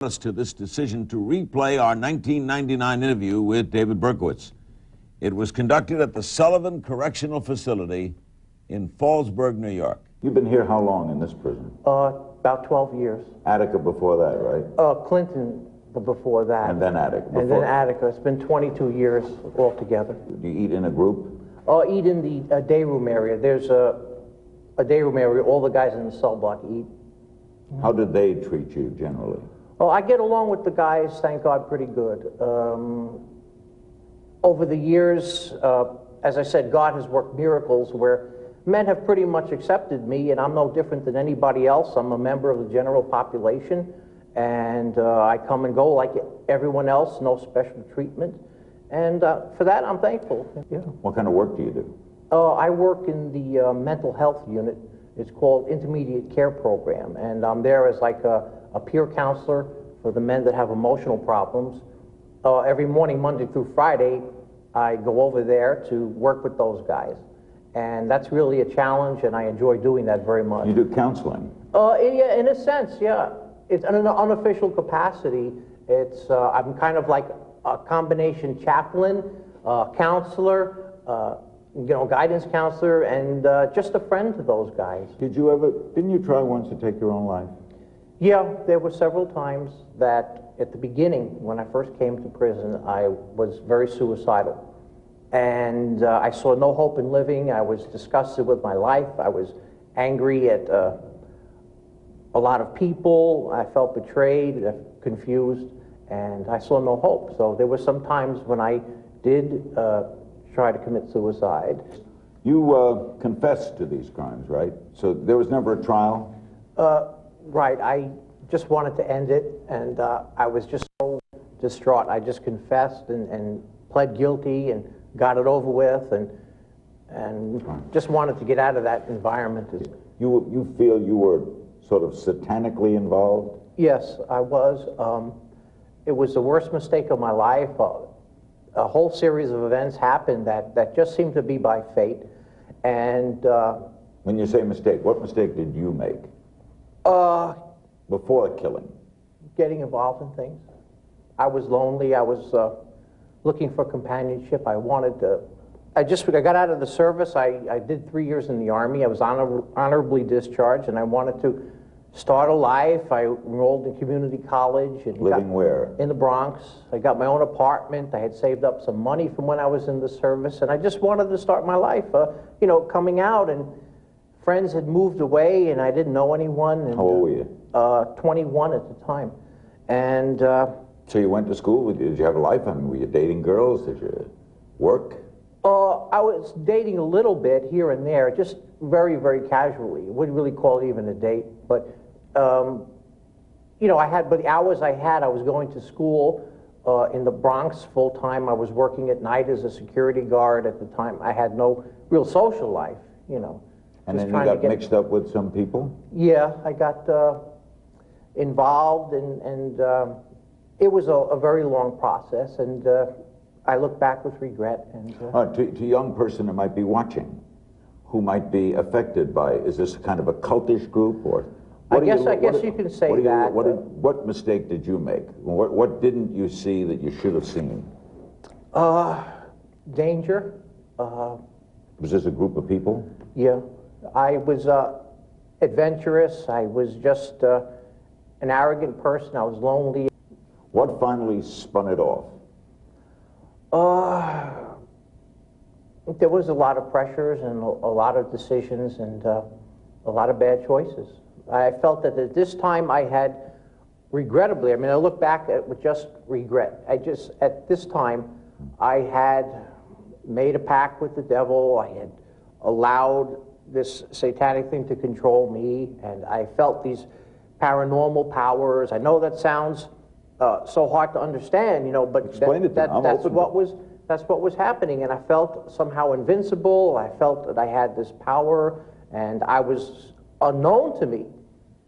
us to this decision to replay our 1999 interview with David Berkowitz. It was conducted at the Sullivan Correctional Facility in Fallsburg, New York. You've been here how long in this prison? About 12 years. Attica before that, right? Clinton before that. And then Attica. Before. And then Attica. It's been 22 years altogether. Do you eat in a group? Eat in the day room area. There's a day room area. All the guys in the cell block eat. How did they treat you generally? Oh, I get along with the guys, thank God, pretty good. Over the years, as I said, God has worked miracles where men have pretty much accepted me, and I'm no different than anybody else. I'm a member of the general population, and I come and go like everyone else, no special treatment. And for that, I'm thankful. Yeah. What kind of work do you do? I work in the mental health unit. It's called Intermediate Care Program, and I'm there as like a peer counselor for the men that have emotional problems. Every morning, Monday through Friday, I go over there to work with those guys. And that's really a challenge, and I enjoy doing that very much. You do counseling? Yeah, in a sense, yeah. It's in an unofficial capacity. It's I'm kind of like a combination chaplain, counselor, guidance counselor, and just a friend to those guys. Didn't you try once to take your own life? Yeah, there were several times that at the beginning, when I first came to prison, I was very suicidal. And I saw no hope in living. I was disgusted with my life. I was angry at a lot of people. I felt betrayed, confused, and I saw no hope. So there were some times when I did try to commit suicide. You confessed to these crimes, right? So there was never a trial? Right. I just wanted to end it, and I was just so distraught. I just confessed and pled guilty and got it over with, and just wanted to get out of that environment. You feel you were sort of satanically involved? Yes, I was. It was the worst mistake of my life. A whole series of events happened that just seemed to be by fate. And when you say mistake, what mistake did you make? Before the killing? Getting involved in things. I was lonely. I was looking for companionship. I got out of the service. I did 3 years in the Army. I was honorably discharged, and I wanted to start a life. I enrolled in community college. And living where? In the Bronx. I got my own apartment. I had saved up some money from when I was in the service, and I just wanted to start my life. Coming out, and friends had moved away, and I didn't know anyone. And, how old were you? 21 at the time. And so you went to school? Did you have a life? I mean, were you dating girls? Did you work? I was dating a little bit here and there, just very, very casually. Wouldn't really call it even a date. But, but the hours I had, I was going to school in the Bronx full time. I was working at night as a security guard at the time. I had no real social life, And then you got mixed up with some people? Yeah, I got involved, and it was a very long process, and I look back with regret. And to a young person who might be watching, who might be affected by, is this kind of a cultish group, or? I guess you can say that. What mistake did you make? What didn't you see that you should have seen? Danger. Was this a group of people? Yeah. I was adventurous. I was just an arrogant person. I was lonely. What finally spun it off? There was a lot of pressures and a lot of decisions and a lot of bad choices. I felt that at this time I had, regrettably, I look back with just regret. At this time, I had made a pact with the devil. I had allowed this satanic thing to control me, and I felt these paranormal powers. I know that sounds so hard to understand, but explain it. That's what was happening, and I felt somehow invincible. I felt that I had this power, and I was unknown to me.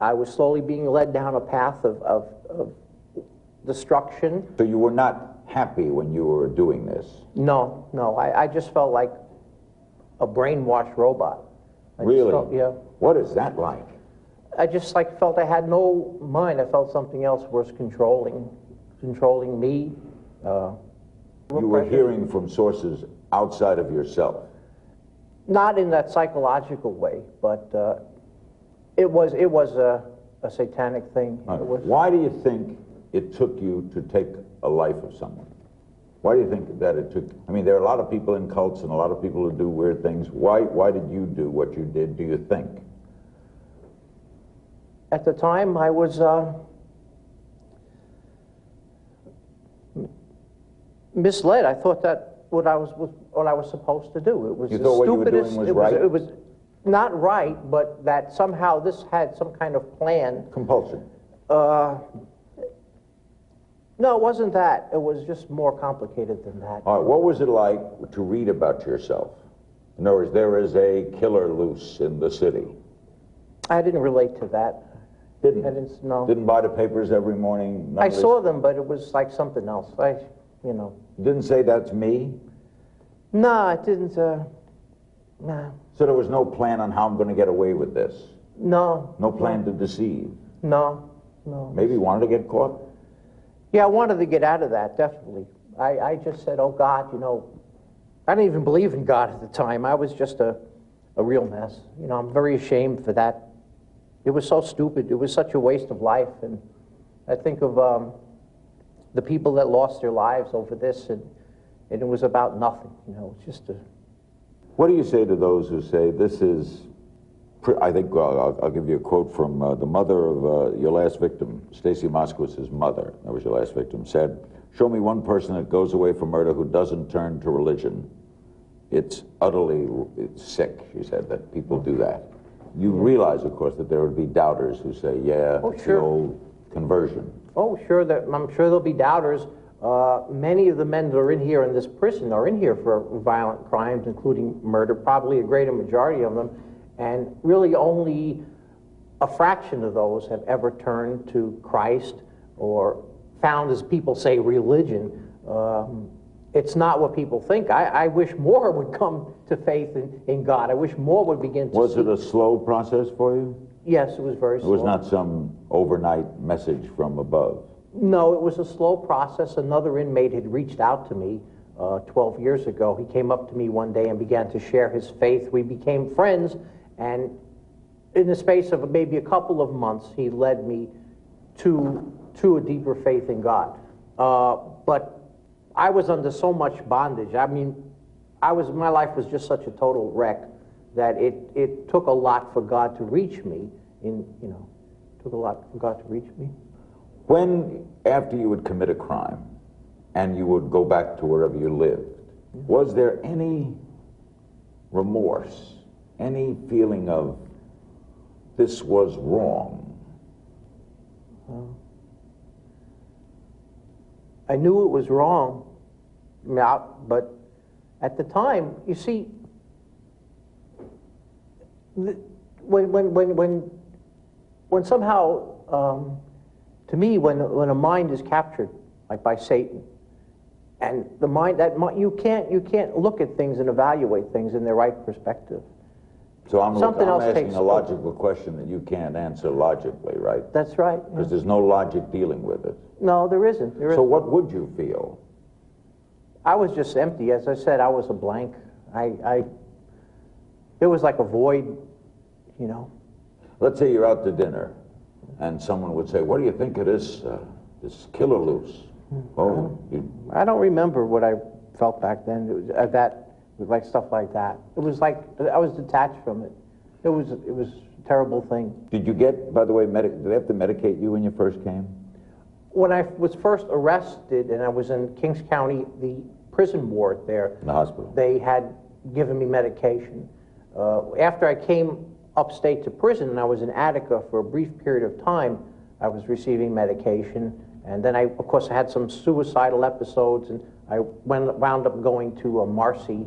I was slowly being led down a path of destruction. So you were not happy when you were doing this? No. I just felt like a brainwashed robot. Really? Yeah. What is that like? I just like felt I had no mind. I felt something else was controlling me. You were hearing from sources outside of yourself. Not in that psychological way, but it was a satanic thing. Right. It was, Why do you think it took you to take a life of someone? Why do you think that it took? I mean, there are a lot of people in cults and a lot of people who do weird things. Why did you do what you did, do you think? At the time, I was misled. I thought that what I was supposed to do. It was You the thought what you were doing stupidest. was It was right? it was not right, but that somehow this had some kind of plan. Compulsion. No, it wasn't that. It was just more complicated than that. All right, what was it like to read about yourself? In other words, there is a killer loose in the city. I didn't relate to that. Didn't? I didn't. No. Didn't buy the papers every morning? I saw them, but it was like something else. You know. Didn't say that's me? No, it didn't. Nah. So there was no plan on how I'm going to get away with this? No. No plan to deceive? No. No. Maybe you wanted to get caught? Yeah, I wanted to get out of that, definitely. I just said, oh, God, you know, I didn't even believe in God at the time. I was just a real mess. You know, I'm very ashamed for that. It was so stupid. It was such a waste of life. And I think of the people that lost their lives over this, and it was about nothing. You know, it's just a... What do you say to those who say this is... I think I'll give you a quote from the mother of your last victim, Stacy Moskowitz's mother, that was your last victim, said, "Show me one person that goes away from murder who doesn't turn to religion. It's sick," she said, that people do that. You realize, of course, that there would be doubters who say, yeah, Oh, it's sure. the old conversion. Oh, sure, I'm sure there'll be doubters. Many of the men that are in here in this prison are in here for violent crimes, including murder, probably a greater majority of them. And really only a fraction of those have ever turned to Christ or found, as people say, religion. It's not what people think. I wish more would come to faith in God. I wish more would begin to Was it a slow process for you? Yes, it was very slow. It was not some overnight message from above? No, it was a slow process. Another inmate had reached out to me 12 years ago. He came up to me one day and began to share his faith. We became friends. And in the space of maybe a couple of months, he led me to a deeper faith in God. But I was under so much bondage. I mean, my life was just such a total wreck that it took a lot for God to reach me. Took a lot for God to reach me. When, after you would commit a crime and you would go back to wherever you lived, was there any remorse? Any feeling of this was wrong? I knew it was wrong, but at the time, you see, when somehow, to me, when a mind is captured, like by Satan, and the mind you can't look at things and evaluate things in their right perspective. So I'm asking takes a logical question that you can't answer logically, right? That's right. Because there's no logic dealing with it. No, there isn't. So what would you feel? I was just empty. As I said, I was a blank. It was like a void, you know. Let's say you're out to dinner, and someone would say, "What do you think of this killer loose?" I don't remember what I felt back then. It was, like stuff like that. It was like I was detached from it. It was a terrible thing. Did you get, by the way, did they have to medicate you when you first came? When I was first arrested and I was in Kings County, the prison ward there, in the hospital, they had given me medication. After I came upstate to prison and I was in Attica for a brief period of time, I was receiving medication. And then of course, I had some suicidal episodes, and I wound up going to a Marcy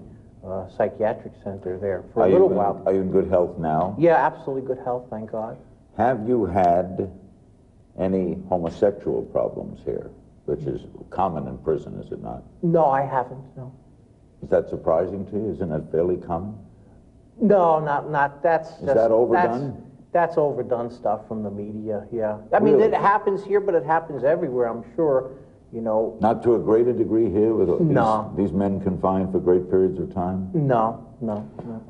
psychiatric center there for a little while. Are you in good health now? Yeah, absolutely good health, thank God. Have you had any homosexual problems here, which is common in prison, is it not? No, I haven't, no. Is that surprising to you? Isn't that fairly common? No, not that's. Is that overdone? That's overdone stuff from the media, yeah. I mean, Really? it happens here, but it happens everywhere, I'm sure, you know. Not to a greater degree here with No. these men confined for great periods of time? No.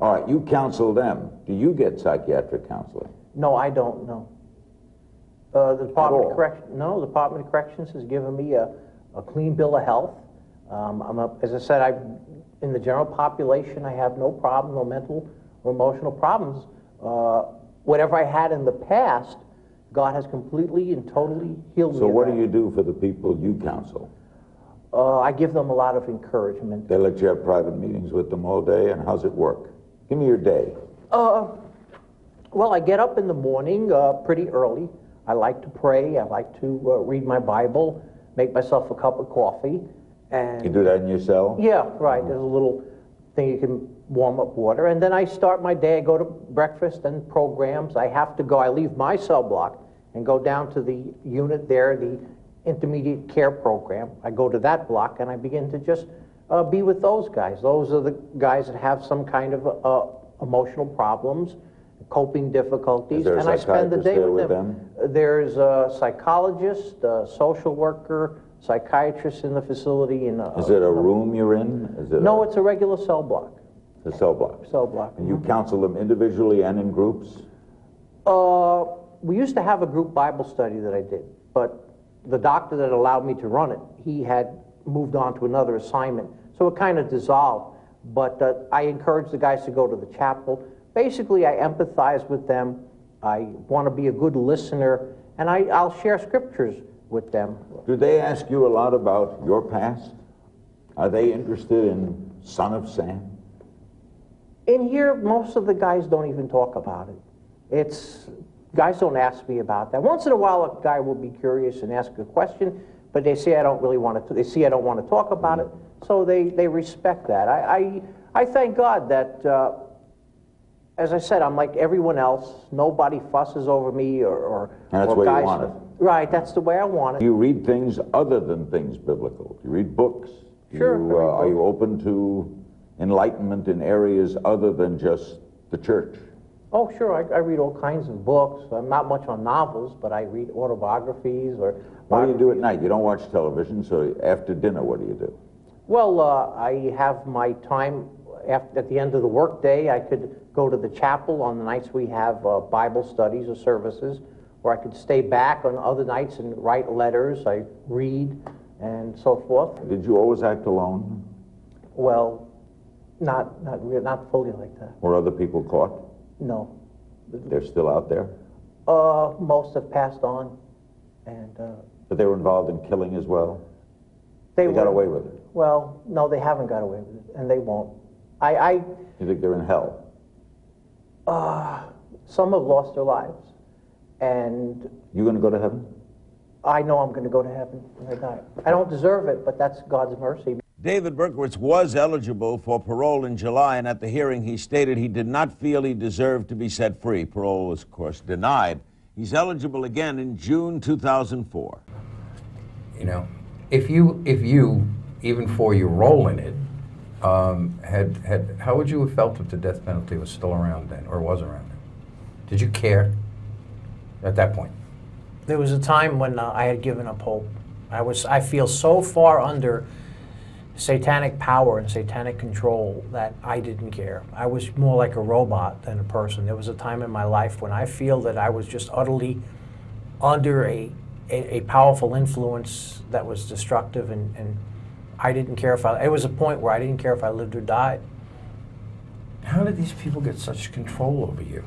All right, you counsel them. Do you get psychiatric counseling? No, I don't, no. The Department all? of Corrections, no, the Department of Corrections has given me a clean bill of health. As I said, in the general population, I have no problem, no mental or emotional problems. Whatever I had in the past, God has completely and totally healed me. So of what that. do you do for the people you counsel? I give them a lot of encouragement. They let you have private meetings with them all day, and how's it work? Give me your day. Well, I get up in the morning pretty early. I like to pray. I like to read my Bible, make myself a cup of coffee. And You do that in your cell? yeah, right. There's a little thing you can warm up water. And then I start my day. I go to breakfast and programs. I have to go. I leave my cell block and go down to the unit there, the intermediate care program. I go to that block and I begin to just be with those guys. Those are the guys that have some kind of emotional problems, coping difficulties. Is there a and I spend the psychiatrist day there with with them. There's a psychologist, a social worker, psychiatrist in the facility. Is it a room you're in? Is it No, it's a regular cell block. a cell block? Cell block. And you counsel them individually and in groups? We used to have a group Bible study that I did, but the doctor that allowed me to run it, he had moved on to another assignment, so it kind of dissolved. But I encourage the guys to go to the chapel. Basically, I empathize with them. I want to be a good listener, and I'll share scriptures with them. Do they ask you a lot about your past? Are they interested in Son of Sam? In here, most of the guys don't even talk about it. Guys don't ask me about that. Once in a while, a guy will be curious and ask a question, but they see I don't really want to. They see I don't want to talk about it, so they respect that. I thank God that, as I said, I'm like everyone else. Nobody fusses over me or And that's or the way you guys. want it. Right, that's the way I want Do it. you read things other than things biblical? Do you read books? Sure, I read Are you open to enlightenment in areas other than just the church? Oh, sure. I read all kinds of books. I'm not much on novels, but I read autobiographies or. What do you do at night? You don't watch television, so after dinner, what do you do? Well, I have my time at the end of the workday. I could go to the chapel on the nights we have Bible studies or services, or I could stay back on other nights and write letters. I read and so forth. Did you always act alone? Well, not fully like that. Were other people caught? No. They're still out there? Most have passed on, and But they were involved in killing as well? they got were- away with it? Well, no, they haven't got away with it, and they won't. You think they're in hell? Some have lost their lives, and You going to go to heaven? I know I'm going to go to heaven when I die. I don't deserve it, but that's God's mercy. David Berkowitz was eligible for parole in July, and at the hearing he stated he did not feel he deserved to be set free. Parole was, of course, denied. He's eligible again in June 2004. You know, if you even for your role in it, how would you have felt if the death penalty was still around then, or was around then? Did you care at that point? There was a time when I had given up hope. I feel so far under satanic power and satanic control that I didn't care. I was more like a robot than a person. There was a time in my life when I feel that I was just utterly under a powerful influence that was destructive, and I didn't care if it was a point where I didn't care if I lived or died. How did these people get such control over you?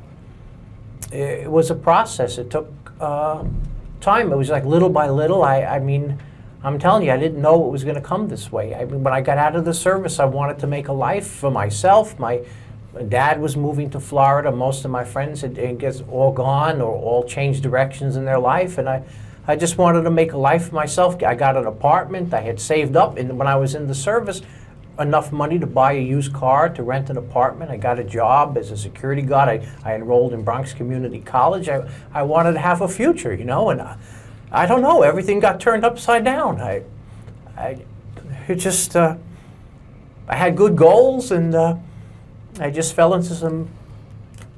It was a process. It took time. It was like little by little. I mean, I'm telling you, I didn't know it was going to come this way. I mean, when I got out of the service, I wanted to make a life for myself. My dad was moving to Florida. Most of my friends had all gone or all changed directions in their life, and I just wanted to make a life for myself. I got an apartment. I had saved up, and when I was in the service, enough money to buy a used car, to rent an apartment. I got a job as a security guard. I enrolled in Bronx Community College. I wanted to have a future, you know, and I don't know, everything got turned upside down. I had good goals, and I just fell into some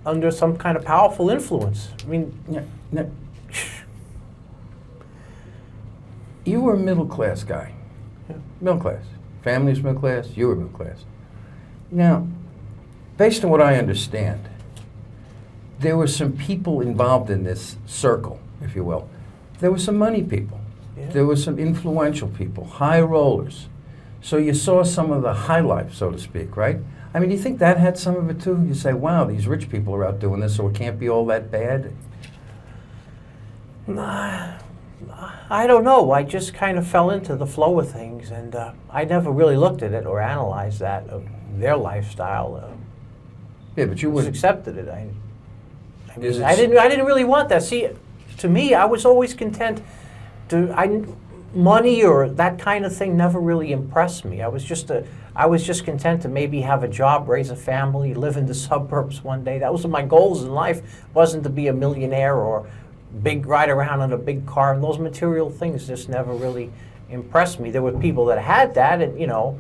under some kind of powerful influence. I mean, Now, you were a middle class guy. Middle class. Family's middle class, you were middle class. Now, based on what I understand, there were some people involved in this circle, if you will. There were some money people. Yeah. There were some influential people, high rollers. So you saw some of the high life, so to speak, right? I mean, do you think that had some of it too? You say, wow, these rich people are out doing this, so it can't be all that bad? I don't know. I just kind of fell into the flow of things, and I never really looked at it or analyzed that of their lifestyle. Yeah, but you Just would. accepted it. I Is mean, it I didn't really want that. See, to me, I was always content money or that kind of thing never really impressed me. I was just content to maybe have a job, raise a family, live in the suburbs one day. That was my goals in life. Wasn't to be a millionaire or ride around in a big car. And those material things just never really impressed me. There were people that had that, and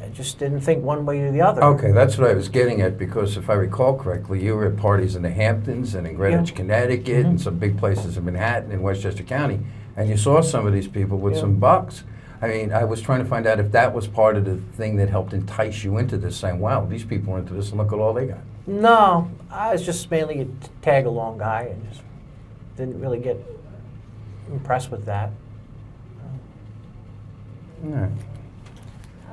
I just didn't think one way or the other. Okay, that's what I was getting at, because if I recall correctly, you were at parties in the Hamptons and in Greenwich, Yeah. Connecticut, and some big places in Manhattan and Westchester County, and you saw some of these people with Yeah. some bucks. I mean, I was trying to find out if that was part of the thing that helped entice you into this, saying, wow, these people are into this and look at all they got. No, I was just mainly a tag-along guy and just didn't really get impressed with that. All right.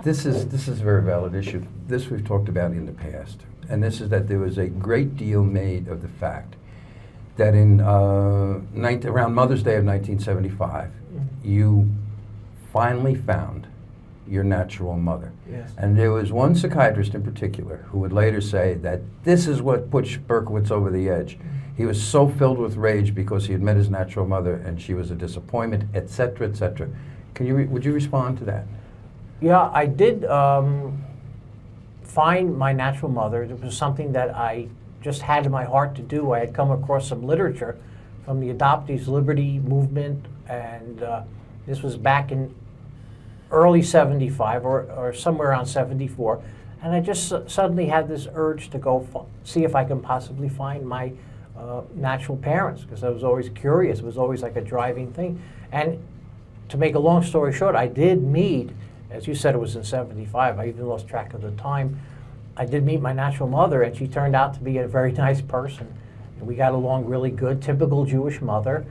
This is a very valid issue. This we've talked about in the past, and this is that there was a great deal made of the fact that in around Mother's Day of 1975, you finally found your natural mother. Yes. And there was one psychiatrist in particular who would later say that this is what put Berkowitz over the edge. He was so filled with rage because he had met his natural mother and she was a disappointment, etc., etc. Would you respond to that? Yeah, I did find my natural mother. It was something that I just had in my heart to do. I had come across some literature from the Adoptees' Liberty movement, and this was back in early 75 or somewhere around 74. And I just suddenly had this urge to go see if I can possibly find my natural parents, because I was always curious. It was always like a driving thing. And to make a long story short, I did meet, as you said, it was in 75. I even lost track of the time. I did meet my natural mother, and she turned out to be a very nice person. And we got along really good, typical Jewish mother.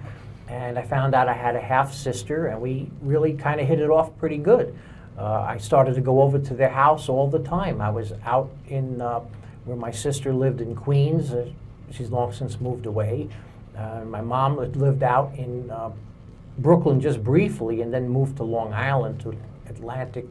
And I found out I had a half-sister, and we really kind of hit it off pretty good. I started to go over to their house all the time. I was out in where my sister lived in Queens. She's long since moved away. My mom lived out in Brooklyn just briefly, and then moved to Long Island, to Atlantic,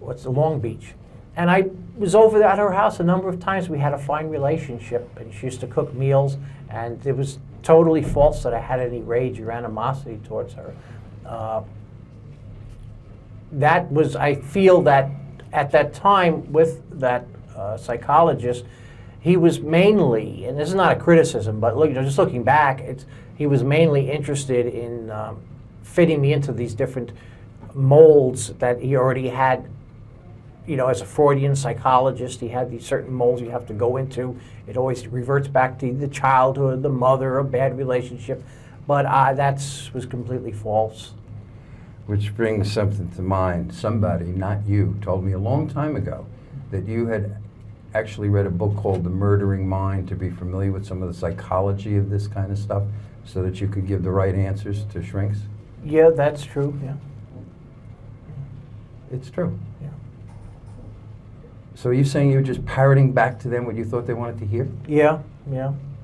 Long Beach. And I was over at her house a number of times. We had a fine relationship, and she used to cook meals, and it was totally false that I had any rage or animosity towards her. I feel that at that time with that psychologist, he was mainly, and this is not a criticism, but just looking back, he was mainly interested in fitting me into these different molds that he already had. As a Freudian psychologist, he had these certain molds you have to go into. It always reverts back to the childhood, the mother, a bad relationship. But that was completely false. Which brings something to mind. Somebody, not you, told me a long time ago that you had actually read a book called The Murdering Mind to be familiar with some of the psychology of this kind of stuff so that you could give the right answers to shrinks. Yeah, that's true, yeah. It's true. Yeah. So are you saying you were just parroting back to them what you thought they wanted to hear? Yeah.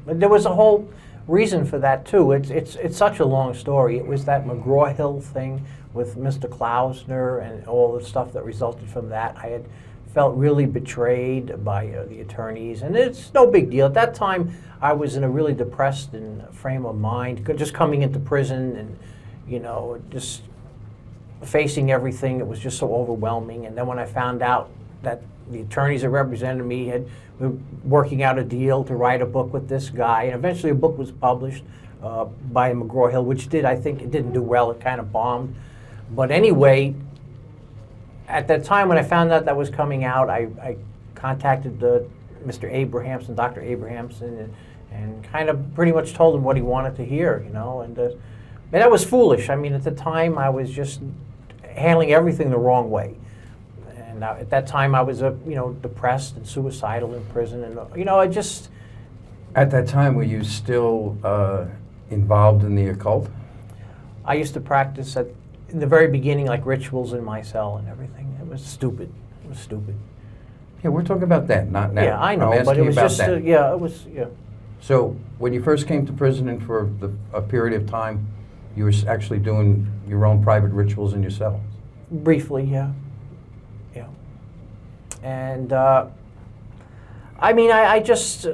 But there was a whole reason for that too. It's such a long story. It was that McGraw-Hill thing with Mr. Klausner and all the stuff that resulted from that. I had felt really betrayed by the attorneys, and it's no big deal. At that time, I was in a really depressed frame of mind, just coming into prison and, just facing everything. It was just so overwhelming. And then when I found out that the attorneys that represented me were working out a deal to write a book with this guy, and eventually a book was published by McGraw-Hill, which I think it didn't do well. It kind of bombed. But anyway, at that time when I found out that was coming out, I contacted the Mr. Abrahamson, Dr. Abrahamson, and kind of pretty much told him what he wanted to hear, you know. And that was foolish. I mean, at the time, I was just handling everything the wrong way. And at that time, I was, you know, depressed and suicidal in prison, and you know, I just. At that time, were you still involved in the occult? I used to practice in the very beginning, like rituals in my cell and everything. It was stupid. It was stupid. Yeah, we're talking about that, not now. Yeah, I know, I'm but it asking was about just, that. yeah, it was, yeah. So when you first came to prison and for a period of time, you were actually doing your own private rituals in your cell? Briefly, yeah. Yeah. And, I mean, I just,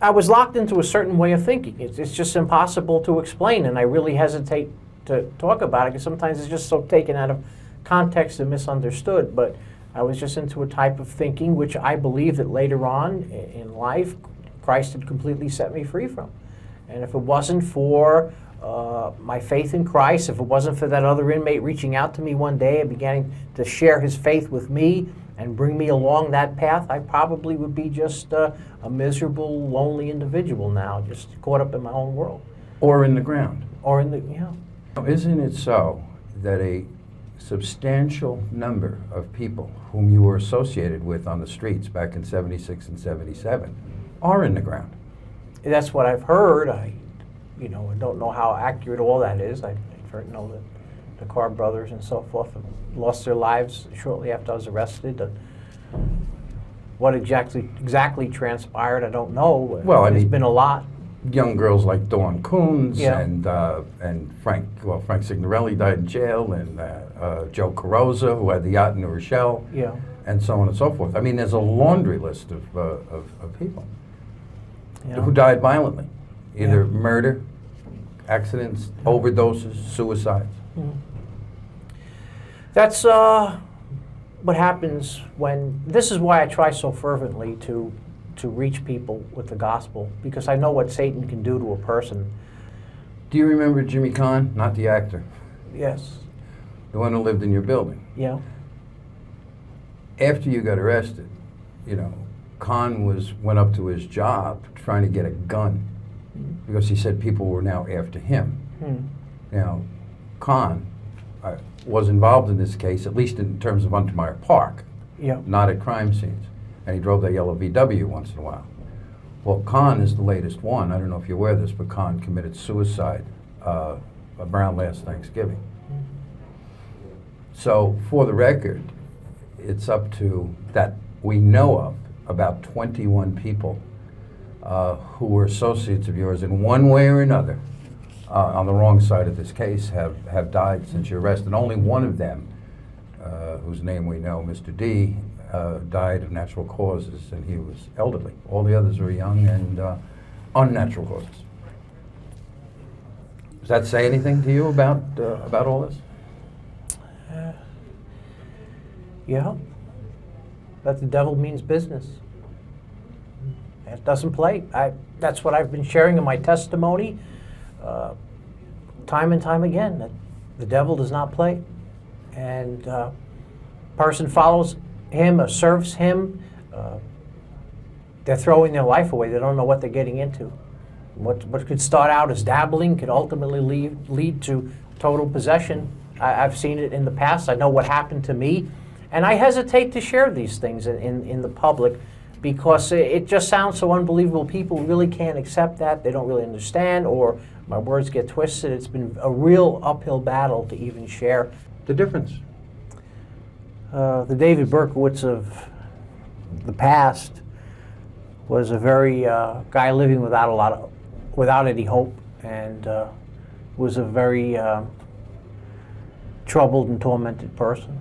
I was locked into a certain way of thinking. It's just impossible to explain, and I really hesitate to talk about it because sometimes it's just so taken out of context and misunderstood. But I was just into a type of thinking which I believe that later on in life, Christ had completely set me free from. And if it wasn't for my faith in Christ, if it wasn't for that other inmate reaching out to me one day and beginning to share his faith with me and bring me along that path, I probably would be just a miserable, lonely individual now, just caught up in my own world. Or in the ground? Or in the, yeah. Isn't it so that a substantial number of people whom you were associated with on the streets back in 76 and 77 are in the ground? That's what I've heard. I don't know how accurate all that is. I've heard, that the Carr brothers and so forth have lost their lives shortly after I was arrested. What exactly transpired, I don't know. Well, there's been a lot. Young girls like Dawn Coons Yeah. and Frank Signorelli died in jail, and Joe Carosa, who had the yacht in New Rochelle, Yeah. and so on and so forth. I mean, there's a laundry list of people Yeah. who died violently, either Yeah. murder, accidents, overdoses, suicides. That's what happens when, this is why I try so fervently to reach people with the gospel, because I know what Satan can do to a person. Do you remember Jimmy Kahn? Not the actor. Yes. The one who lived in your building. Yeah. After you got arrested, Kahn went up to his job trying to get a gun because he said people were now after him. Now, Kahn was involved in this case, at least in terms of Untermeyer Park, Yeah. not at crime scenes. And he drove that yellow VW once in a while. Well, Kahn is the latest one. I don't know if you're aware of this, but Kahn committed suicide around last Thanksgiving. So, for the record, it's up to, that we know of, about 21 people who were associates of yours in one way or another on the wrong side of this case have died since your arrest. And only one of them, whose name we know, Mr. D, died of natural causes, and he was elderly. All the others were young and unnatural causes. Does that say anything to you about all this? Yeah. That the devil means business. It doesn't play. That's what I've been sharing in my testimony time and time again, that the devil does not play. And person follows him or serves him, they're throwing their life away. They don't know what they're getting into. What could start out as dabbling could ultimately lead to total possession. I've seen it in the past. I know what happened to me. And I hesitate to share these things in the public because it just sounds so unbelievable. People really can't accept that. They don't really understand, or my words get twisted. It's been a real uphill battle to even share. The difference? The David Berkowitz of the past was a very guy living without any hope, and was a very troubled and tormented person.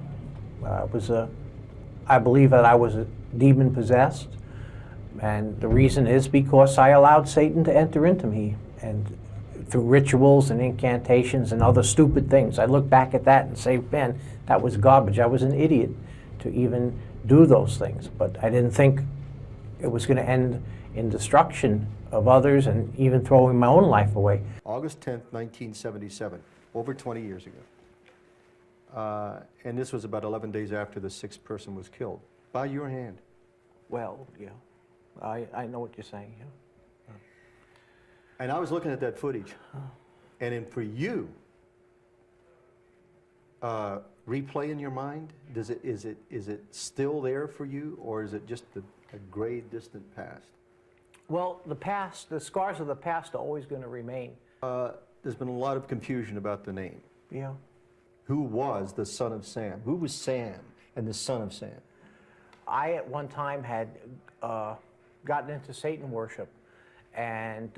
I believe that I was a demon possessed, and the reason is because I allowed Satan to enter into me, and through rituals and incantations and other stupid things. I look back at that and say, man, that was garbage. I was an idiot to even do those things, but I didn't think it was going to end in destruction of others and even throwing my own life away. August 10th, 1977, over 20 years ago. And this was about 11 days after the sixth person was killed, by your hand. Well, yeah, I know what you're saying, yeah. And I was looking at that footage, and then for you, replay in your mind, is it still there for you, or is it just a gray, distant past? Well, the past, the scars of the past are always going to remain. There's been a lot of confusion about the name. Yeah. Who was the son of Sam? Who was Sam and the son of Sam? I, at one time, had gotten into Satan worship, and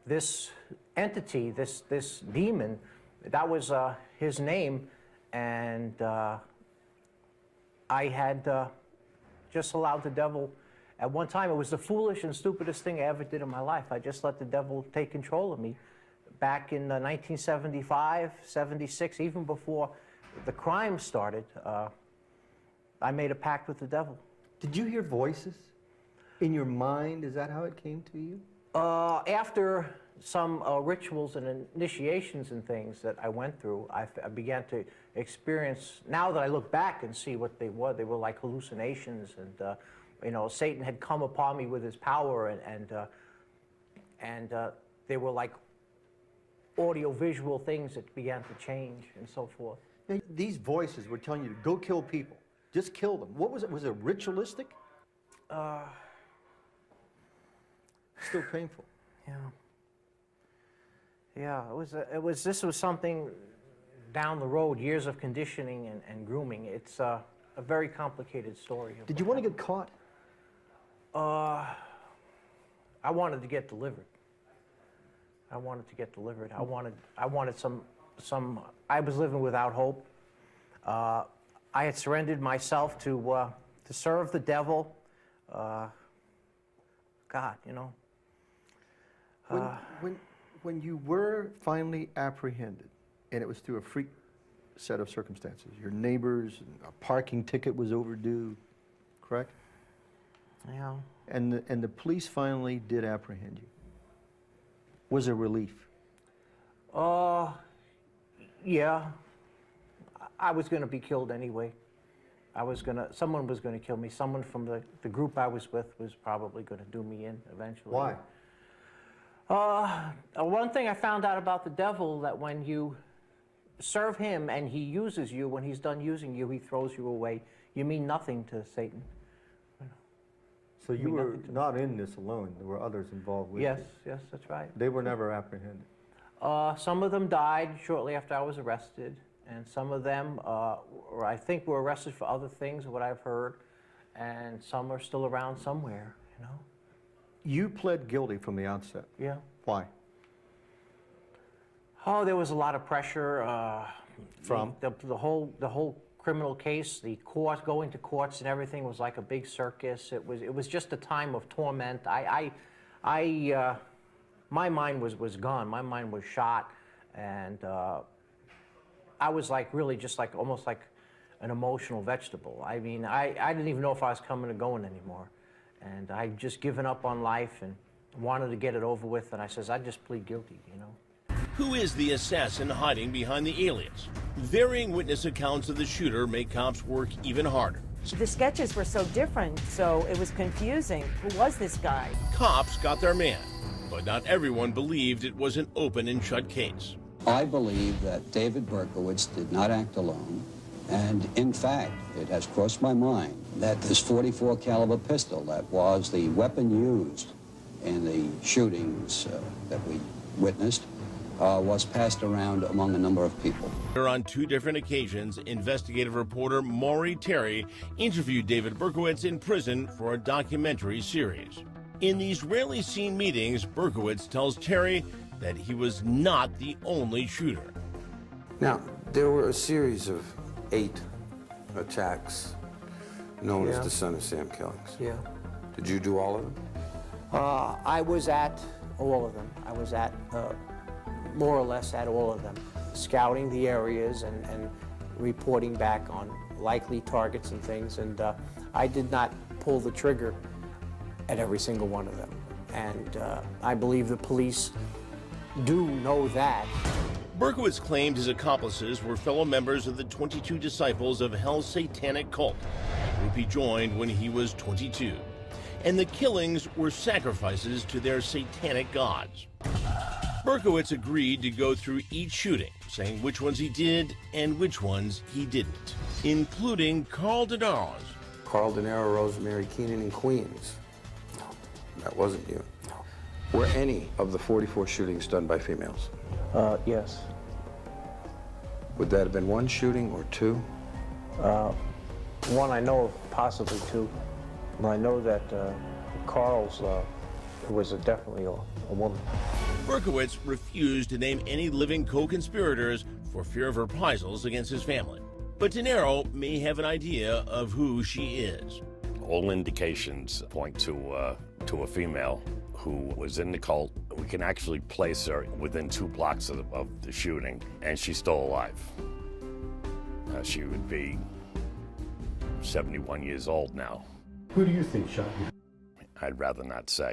this entity, this demon, that was his name, and I had just allowed the devil. At one time, it was the foolish and stupidest thing I ever did in my life. I just let the devil take control of me. Back in 1975, 76, even before the crime started, I made a pact with the devil. Did you hear voices in your mind? Is that how it came to you? After some rituals and initiations and things that I went through, I began to experience, now that I look back and see what they were like hallucinations, and you know, Satan had come upon me with his power, and they were like audio-visual things that began to change and so forth. Now, these voices were telling you to go kill people. Just kill them. What was it? Was it ritualistic? Still painful. Yeah. Yeah, this was something down the road, years of conditioning and grooming. It's a very complicated story. Did you want to get caught? I wanted to get delivered. I wanted to get delivered. I wanted some, I was living without hope. I had surrendered myself to serve the devil. God, you know. When you were finally apprehended, and it was through a freak set of circumstances, your neighbors, a parking ticket was overdue, correct? Yeah. And the police finally did apprehend you. Was there relief? Yeah. I was going to be killed anyway. Someone was going to kill me. Someone from the group I was with was probably going to do me in eventually. Why? One thing I found out about the devil, that when you serve him and he uses you, when he's done using you, he throws you away. You mean nothing to Satan. So you were not in this alone. There were others involved with you. Yes, that's right. They were never apprehended. Some of them died shortly after I was arrested, and some of them, I think, were arrested for other things, what I've heard, and some are still around somewhere, you know. You pled guilty from the outset. Yeah. Why? Oh, there was a lot of pressure. From? The whole criminal case, the court, going to courts and everything was like a big circus. It was just a time of torment. My mind was gone. My mind was shot, and I was like really just like almost like an emotional vegetable. I mean, I didn't even know if I was coming or going anymore, and I'd just given up on life and wanted to get it over with. And I says, I'd just plead guilty, you know. Who is the assassin hiding behind the alias? Varying witness accounts of the shooter make cops work even harder. The sketches were so different, so it was confusing. Who was this guy? Cops got their man, but not everyone believed it was an open and shut case. I believe that David Berkowitz did not act alone, and in fact, it has crossed my mind that this .44 caliber pistol that was the weapon used in the shootings that we witnessed was passed around among a number of people. On two different occasions, investigative reporter Maury Terry interviewed David Berkowitz in prison for a documentary series. In these rarely seen meetings, Berkowitz tells Terry that he was not the only shooter. Now, there were a series of 8 attacks known as the Son of Sam killings. Yeah. Did you do all of them? I was at all of them. I was at, more or less at all of them, scouting the areas and reporting back on likely targets and things, and I did not pull the trigger at every single one of them. And I believe the police do know that. Berkowitz claimed his accomplices were fellow members of the 22 Disciples of Hell's Satanic Cult, a group he joined when he was 22. and the killings were sacrifices to their satanic gods. Berkowitz agreed to go through each shooting, saying which ones he did and which ones he didn't, including Carl De Niro's. Carl De Niro, Rosemary Keenan in Queens. No, that wasn't you. No. Were any of the 44 shootings done by females? Yes. Would that have been one shooting or two? One I know of, possibly two. And I know that Carl's was definitely a woman. Berkowitz refused to name any living co-conspirators for fear of reprisals against his family. But De Niro may have an idea of who she is. All indications point to a female who was in the cult. We can actually place her within 2 blocks of the shooting, and she's still alive. She would be 71 years old now. Who do you think shot you? I'd rather not say.